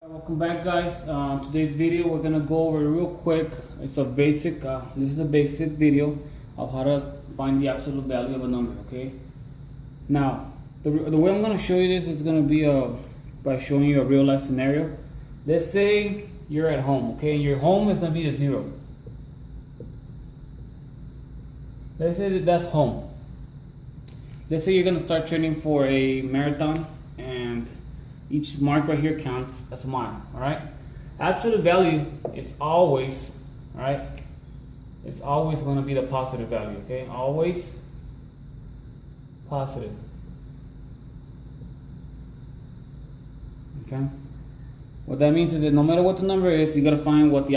Welcome back, guys. Today's video we're gonna go over real quick. It's a basic. This is a basic video of how to find the absolute value of a number. Okay. Now, the way I'm gonna show you this is gonna be by showing you a real life scenario. Let's say you're at home. Okay, and your home is gonna be a 0. Let's say that's home. Let's say you're gonna start training for a marathon, and each mark right here counts as a mile. All right. Absolute value is always, all right. It's always going to be the positive value. Okay. Always positive. Okay. What that means is that no matter what the number is, you got to find what the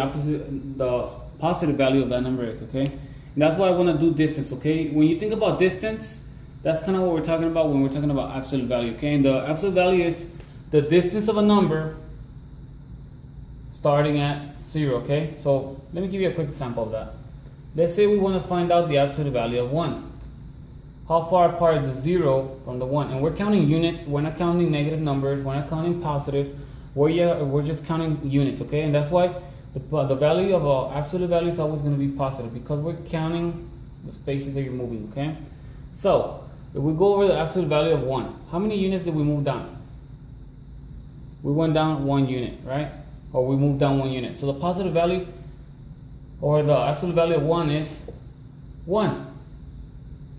positive value of that number is. Okay. And that's why I want to do distance. Okay. When you think about distance, that's kind of what we're talking about when we're talking about absolute value. Okay. And the absolute value is the distance of a number starting at 0, okay? So let me give you a quick example of that. Let's say we want to find out the absolute value of 1. How far apart is the 0 from the 1? And we're counting units. We're not counting negative numbers. We're not counting positives. We're just counting units, okay? And that's why the value of an absolute value is always going to be positive, because we're counting the spaces that you're moving, okay? So if we go over the absolute value of 1, how many units did we move down? We went down 1 unit, right? Or we moved down 1 unit. So the positive value or the absolute value of 1 is 1.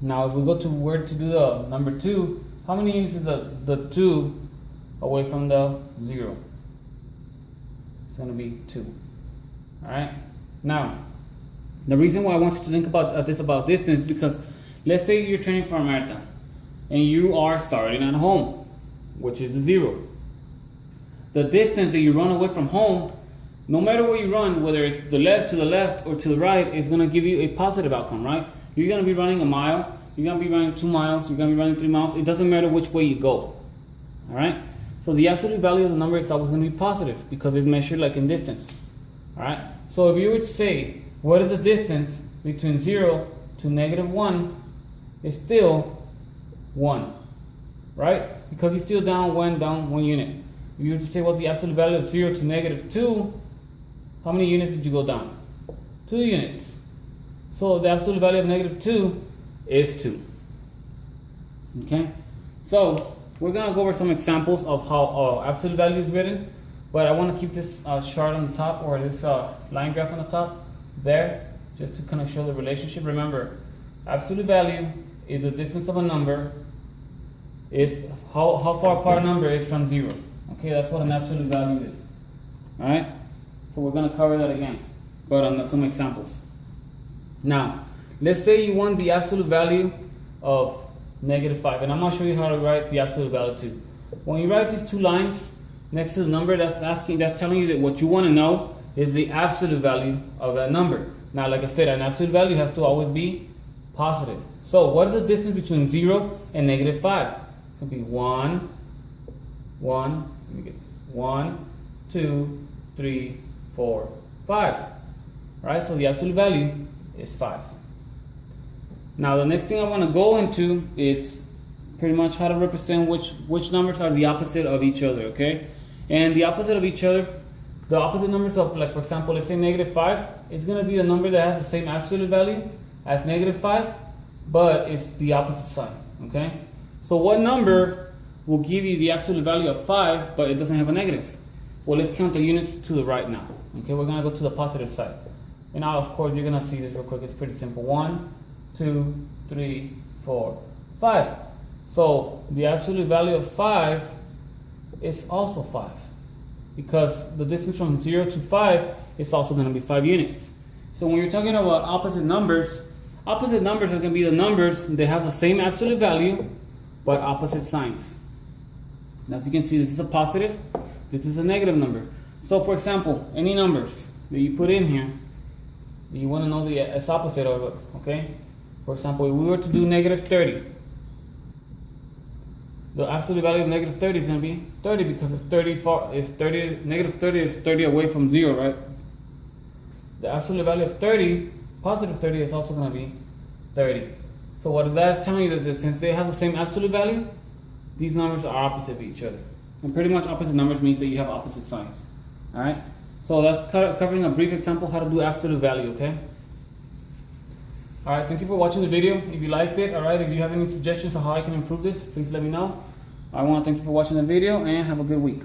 Now if we go to where to do the number 2, how many units is the 2 away from the 0? It's going to be 2. Alright? Now, the reason why I want you to think about distance is because let's say you're training for a marathon and you are starting at home, which is the 0. The distance that you run away from home, no matter where you run, whether it's the left or to the right, is going to give you a positive outcome, right? You're going to be running a mile, you're going to be running 2 miles, you're going to be running 3 miles. It doesn't matter which way you go. All right? So the absolute value of the number is always going to be positive because it's measured like in distance. All right? So if you would say, what is the distance between 0 to negative 1? It's still 1, right? Because you're still down 1 unit. You would say what's the absolute value of 0 to negative 2? How many units did you go down? 2 units. So the absolute value of negative 2 is 2. Okay? So we're going to go over some examples of how absolute value is written. But I want to keep this chart on the top, or this line graph on the top there, just to kind of show the relationship. Remember, absolute value is the distance of a number, is how far apart a number is from 0. Okay, that's what an absolute value is. Alright? So we're going to cover that again, but on some examples. Now, let's say you want the absolute value of negative 5, and I'm going to show you how to write the absolute value too. When you write these 2 lines next to the number, that's telling you that what you want to know is the absolute value of that number. Now, like I said, an absolute value has to always be positive. So what is the distance between 0 and negative 5? It could be 1, 2, 3, 4, 5. Right? So the absolute value is 5. Now the next thing I want to go into is pretty much how to represent which numbers are the opposite of each other, okay? And the opposite of each other, the opposite numbers of, like for example, let's say negative 5, it's going to be a number that has the same absolute value as negative 5, but it's the opposite sign, okay? So what number will give you the absolute value of 5, but it doesn't have a negative? Well, let's count the units to the right now. Okay, we're going to go to the positive side. And now, of course, you're going to see this real quick. It's pretty simple. 1, 2, 3, 4, 5. So the absolute value of 5 is also 5, because the distance from 0 to 5 is also going to be 5 units. So when you're talking about opposite numbers are going to be the numbers that have the same absolute value, but opposite signs. As you can see, this is a positive, this is a negative number. So for example, any numbers that you put in here, you want to know the opposite of it, okay? For example, if we were to do negative 30, the absolute value of negative 30 is going to be 30, because negative 30 is 30 away from 0, right? The absolute value of 30, positive 30, is also going to be 30. So what that is telling you is that since they have the same absolute value, these numbers are opposite of each other. And pretty much opposite numbers means that you have opposite signs. Alright? So that's covering a brief example how to do absolute value, okay? Alright, thank you for watching the video. If you liked it, alright, if you have any suggestions on how I can improve this, please let me know. I want to thank you for watching the video and have a good week.